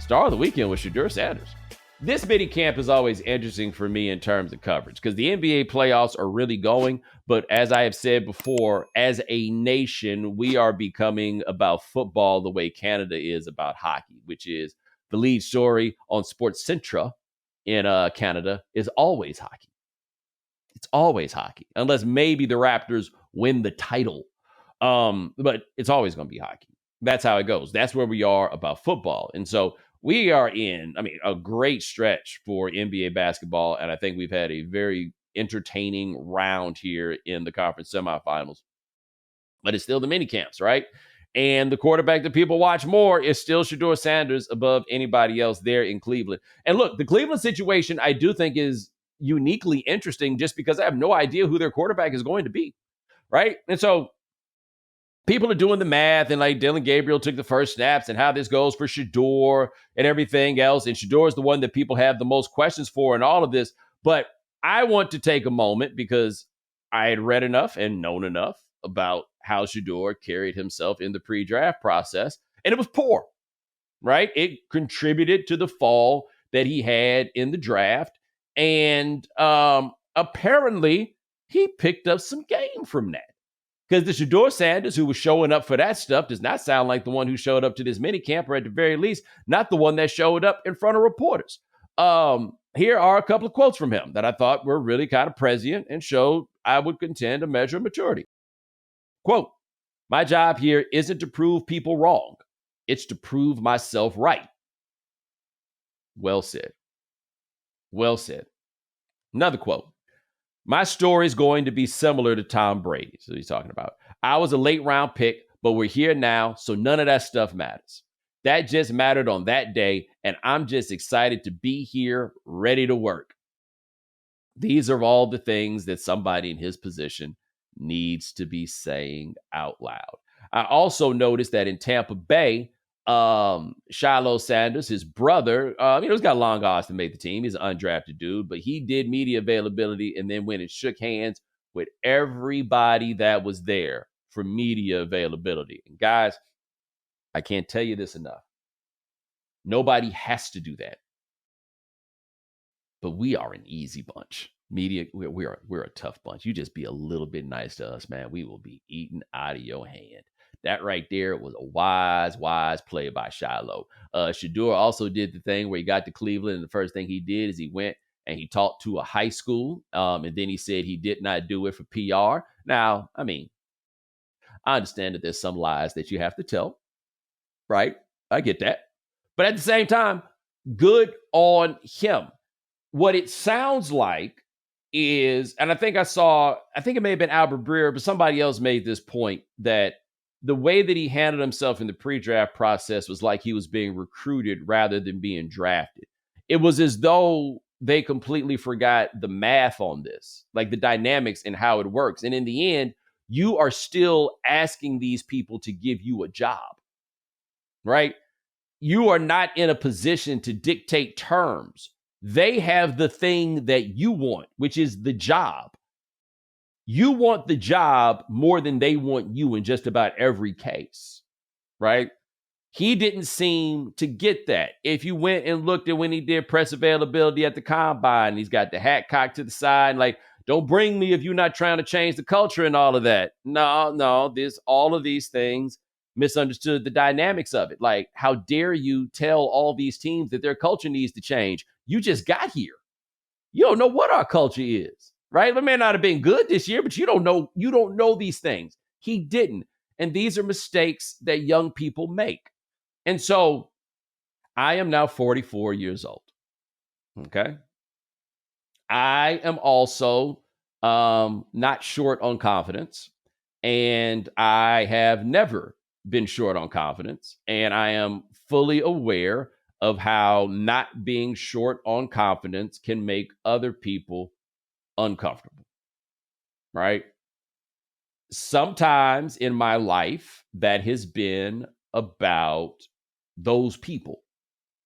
Star of the weekend was Shador Sanders. This mini camp is always interesting for me in terms of coverage because the NBA playoffs are really going. But as I have said before, as a nation, we are becoming about football the way Canada is about hockey, which is the lead story on Sports Centra in Canada is always hockey. It's always hockey, unless maybe the Raptors win the title. But it's always going to be hockey. That's how it goes. That's where we are about football. And so we are in, a great stretch for NBA basketball. And I think we've had a very entertaining round here in the conference semifinals. But it's still the mini camps, right? And the quarterback that people watch more is still Shador Sanders above anybody else there in Cleveland. And look, the Cleveland situation, I do think is uniquely interesting just because I have no idea who their quarterback is going to be, right? And so people are doing the math and like Dylan Gabriel took the first snaps and how this goes for Shedeur and everything else. And Shedeur is the one that people have the most questions for in all of this. But I want to take a moment because I had read enough and known enough about how Shedeur carried himself in the pre-draft process. And it was poor, right? It contributed to the fall that he had in the draft. And apparently he picked up some game from that. Because the Shador Sanders who was showing up for that stuff does not sound like the one who showed up to this mini camp, or at the very least, not the one that showed up in front of reporters. Here are a couple of quotes from him that I thought were really kind of prescient and showed, I would contend, a measure of maturity. Quote, "My job here isn't to prove people wrong. It's to prove myself right." Well said. Well said. Another quote. "My story is going to be similar to Tom Brady." So he's talking about, "I was a late round pick, but we're here now, so none of that stuff matters. That just mattered on that day, and I'm just excited to be here, ready to work." These are all the things that somebody in his position needs to be saying out loud. I also noticed that in Tampa Bay, Shador Sanders, his brother, he's got long odds to make the team. He's an undrafted dude, but he did media availability and then went and shook hands with everybody that was there for media availability. And guys, I can't tell you this enough. Nobody has to do that. But we are an easy bunch. Media, we're a tough bunch. You just be a little bit nice to us, man. We will be eating out of your hand. That right there was a wise play by Shiloh. Shedeur also did the thing where he got to Cleveland, and the first thing he did is he went and he talked to a high school, and then he said he did not do it for PR. Now, I understand that there's some lies that you have to tell, right? I get that. But at the same time, good on him. What it sounds like is, and I think it may have been Albert Breer, but somebody else made this point, that the way that he handled himself in the pre-draft process was like he was being recruited rather than being drafted. It was as though they completely forgot the math on this, like the dynamics and how it works. And in the end, you are still asking these people to give you a job, right? You are not in a position to dictate terms. They have the thing that you want, which is the job. You want the job more than they want you in just about every case, right? He didn't seem to get that. If you went and looked at when he did press availability at the combine, he's got the hat cocked to the side, like, don't bring me if you're not trying to change the culture and all of that. No, there's all of these things, misunderstood the dynamics of it. Like, how dare you tell all these teams that their culture needs to change? You just got here. You don't know what our culture is, right? It may not have been good this year, but you don't know these things. He didn't. And these are mistakes that young people make. And so I am now 44 years old. Okay. I am also not short on confidence, and I have never been short on confidence. And I am fully aware of how not being short on confidence can make other people uncomfortable, right? Sometimes in my life, that has been about those people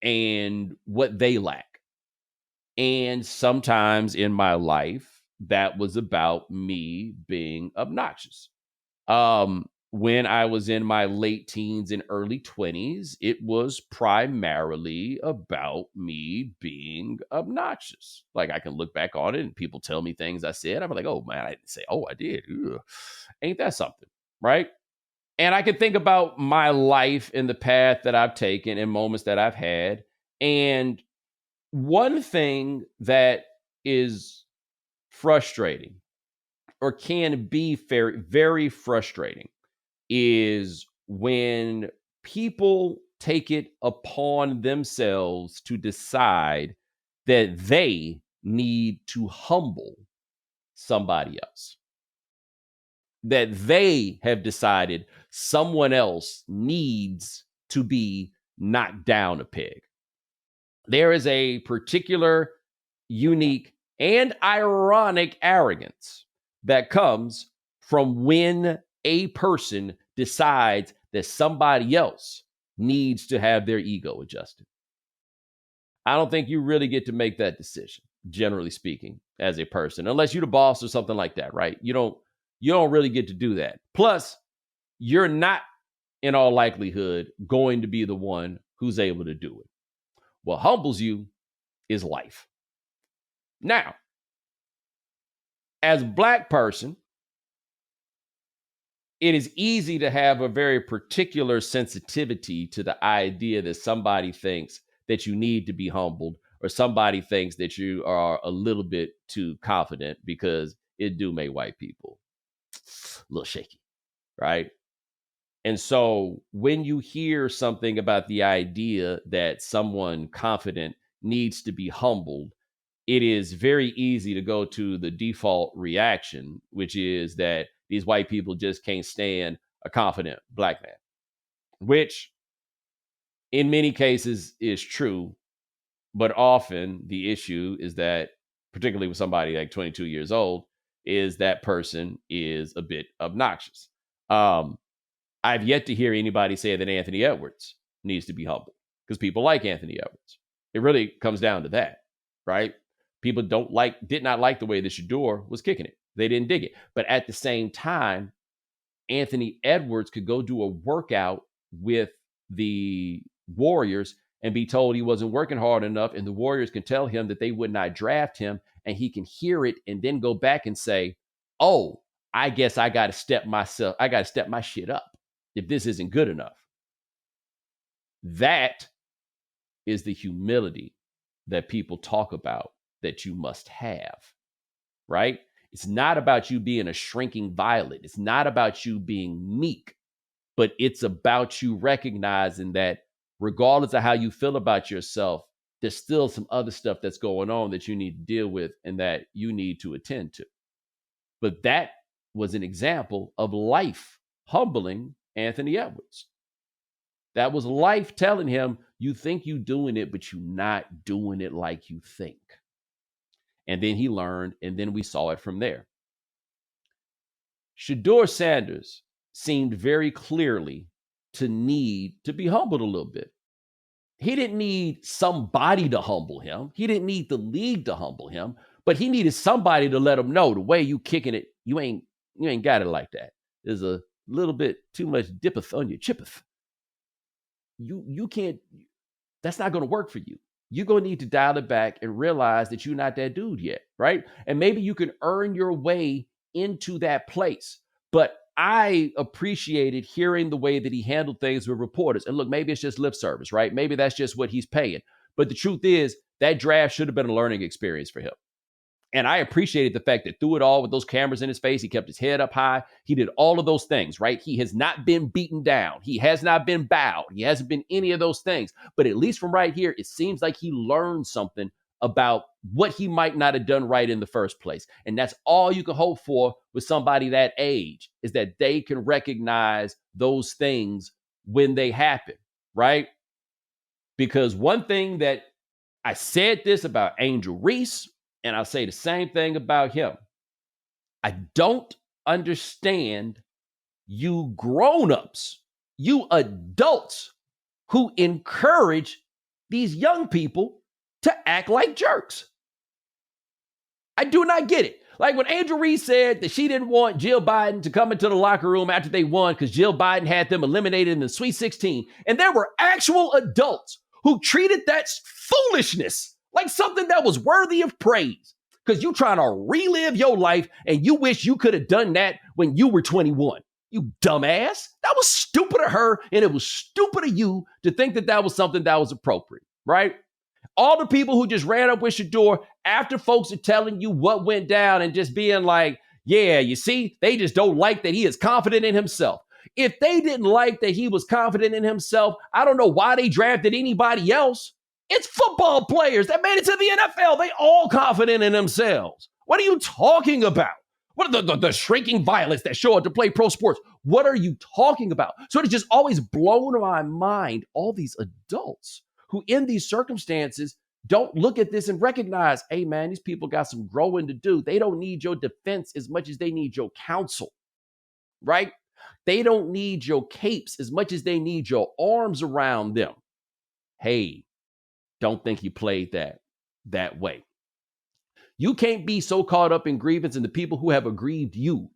and what they lack. And sometimes in my life, that was about me being obnoxious. when I was in my late teens and early 20s, it was primarily about me being obnoxious. Like I can look back on it and people tell me things I said. I'm like, oh man, I didn't say, oh, I did. Ugh. Ain't that something? Right. And I can think about my life and the path that I've taken and moments that I've had. And one thing that is frustrating or can be very, very frustrating is when people take it upon themselves to decide that they need to humble somebody else, that they have decided someone else needs to be knocked down a peg. There is a particular, unique, and ironic arrogance that comes from when a person decides that somebody else needs to have their ego adjusted. I don't think you really get to make that decision, generally speaking, as a person, unless you're the boss or something like that, right? You don't really get to do that. Plus, you're not, in all likelihood, going to be the one who's able to do it. What humbles you is life. Now, as a Black person, it is easy to have a very particular sensitivity to the idea that somebody thinks that you need to be humbled or somebody thinks that you are a little bit too confident, because it do make white people a little shaky, right? And so when you hear something about the idea that someone confident needs to be humbled, it is very easy to go to the default reaction, which is that these white people just can't stand a confident Black man, which in many cases is true. But often the issue is that, particularly with somebody like 22 years old, is that person is a bit obnoxious. I've yet to hear anybody say that Anthony Edwards needs to be humbled, because people like Anthony Edwards. It really comes down to that, right? People did not like the way the Shedeur was kicking it. They didn't dig it. But at the same time, Anthony Edwards could go do a workout with the Warriors and be told he wasn't working hard enough, and the Warriors can tell him that they would not draft him, and he can hear it and then go back and say, oh, I guess I got to step my shit up if this isn't good enough. That is the humility that people talk about that you must have, right? It's not about you being a shrinking violet. It's not about you being meek, but it's about you recognizing that regardless of how you feel about yourself, there's still some other stuff that's going on that you need to deal with and that you need to attend to. But that was an example of life humbling Anthony Edwards. That was life telling him, you think you're doing it, but you're not doing it like you think. And then he learned, and then we saw it from there. Shador Sanders seemed very clearly to need to be humbled a little bit. He didn't need somebody to humble him. He didn't need the league to humble him, but he needed somebody to let him know the way you kicking it, you ain't got it like that. There's a little bit too much dippeth on your chippeth. You can't, that's not going to work for you. You're going to need to dial it back and realize that you're not that dude yet, right? And maybe you can earn your way into that place. But I appreciated hearing the way that he handled things with reporters. And look, maybe it's just lip service, right? Maybe that's just what he's paying. But the truth is, that draft should have been a learning experience for him. And I appreciated the fact that through it all, with those cameras in his face, he kept his head up high. He did all of those things, right? He has not been beaten down. He has not been bowed. He hasn't been any of those things. But at least from right here, it seems like he learned something about what he might not have done right in the first place. And that's all you can hope for with somebody that age, is that they can recognize those things when they happen, right? Because one thing that I said this about Angel Reese, and I'll say the same thing about him. I don't understand you grown-ups, you adults who encourage these young people to act like jerks. I do not get it. Like when Angel Reese said that she didn't want Jill Biden to come into the locker room after they won because Jill Biden had them eliminated in the Sweet 16. And there were actual adults who treated that foolishness like something that was worthy of praise because you trying to relive your life and you wish you could have done that when you were 21. You dumbass. That was stupid of her, and it was stupid of you to think that that was something that was appropriate, right? All the people who just ran up with Shedeur after folks are telling you what went down and just being like, yeah, you see, they just don't like that he is confident in himself. If they didn't like that he was confident in himself, I don't know why they drafted anybody else. It's football players that made it to the NFL. They all confident in themselves. What are you talking about? What are the shrinking violets that show up to play pro sports? What are you talking about? So it's just always blown my mind, all these adults who in these circumstances don't look at this and recognize, hey, man, these people got some growing to do. They don't need your defense as much as they need your counsel, right? They don't need your capes as much as they need your arms around them. Hey, don't think you played that way. You can't be so caught up in grievance and the people who have aggrieved you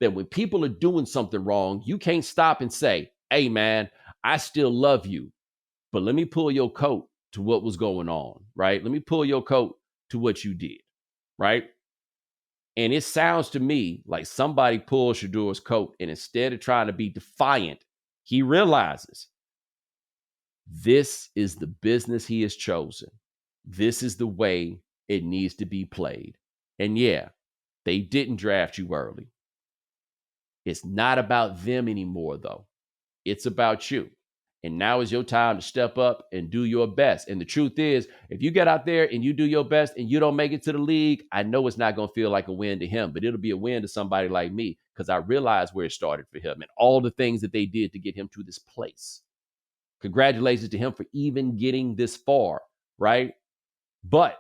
that when people are doing something wrong, you can't stop and say, hey, man, I still love you, but let me pull your coat to what was going on, right? Let me pull your coat to what you did, right? And it sounds to me like somebody pulled Shadeur's coat, and instead of trying to be defiant, he realizes this is the business he has chosen. This is the way it needs to be played. And yeah, they didn't draft you early. It's not about them anymore, though. It's about you. And now is your time to step up and do your best. And the truth is, if you get out there and you do your best and you don't make it to the league, I know it's not going to feel like a win to him, but it'll be a win to somebody like me because I realize where it started for him and all the things that they did to get him to this place. Congratulations to him for even getting this far, right? But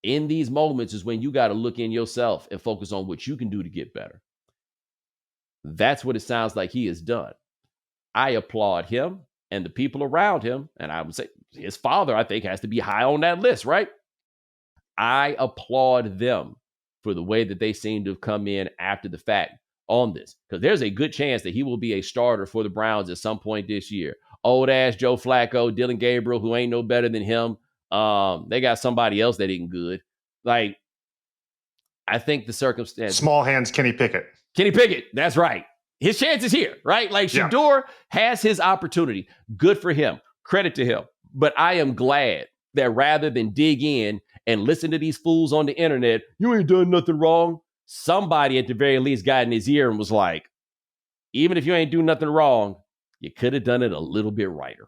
in these moments is when you got to look in yourself and focus on what you can do to get better. That's what it sounds like he has done. I applaud him and the people around him. And I would say his father, I think, has to be high on that list, right? I applaud them for the way that they seem to have come in after the fact on this, because there's a good chance that he will be a starter for the Browns at some point this year. Old ass Joe Flacco, Dylan Gabriel, who ain't no better than him. They got somebody else that ain't good. Like, I think the circumstance. Small hands, Kenny Pickett. Kenny Pickett, that's right. His chance is here, right? Like, Shedeur has his opportunity. Good for him. Credit to him. But I am glad that rather than dig in and listen to these fools on the internet, you ain't done nothing wrong. Somebody at the very least got in his ear and was like, even if you ain't do nothing wrong, you could have done it a little bit righter.